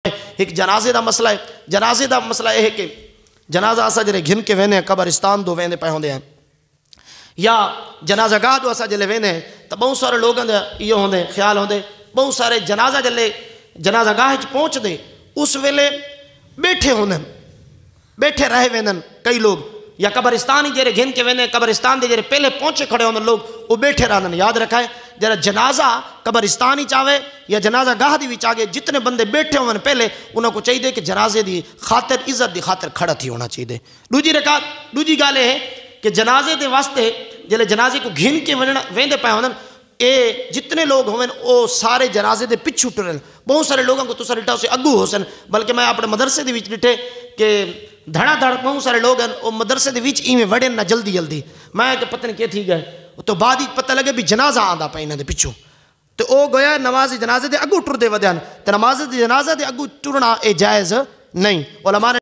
एक जनाजे का मसला है। जनाजे का मसला यह है कि जनाजा असा जो घिन के वेंदे कब्रिस्तान दो वेंदे पे होंगे हैं या जनाजा गाह दो असा जल्ले वेंदे तो बहुत सारे लोगों के इो होंगे ख्याल होंगे। बहुत सारे जनाजा जल्ले जनाजा गाह पहुँचते उस वेले बैठे होंगे बैठे रह वेंदन कई लोग या कब्रिस्तान ही जेरे घिन के वेंदे कब्रिस्तान के जेरे पहले पहुँचे खड़े होंगे लोग वो बैठे रहन। याद रखाए जरा जनाजा कब्रिस्तान ही चावे या जनाजा गाह दी विच आगे जितने बंदे बैठे होने पहले उन्होंने चाहिए कि जनाजे की खातिर इज्जत की खातिर खड़ा थी होना चाहिए। दूजी गाल है कि जनाजे के वास्ते जल्ले जनाजे को घिन के वेंदे पे होने ये जितने लोग हों वो सारे जनाजे के पिछू टुरन। बहुत सारे लोगों को तुसा डिठा उसे अगू हो सन बल्कि मैं अपने मदरसे के डिठे कि धड़ाधड़ बहुत सारे लोग हैं वो मदरसे के इवें वड़े ना जल्दी जल्दी मैं तो पता नहीं क्या थी गए तो बाद ही पता लगे भी जनाजा आंदा पे इन्होंने पिछू तो वह गया नमाज जनाजे के अगू टुरदे वध्यान तो नमाज जनाजा के अगू टुरना ये जायज़ नहीं। उलमा ने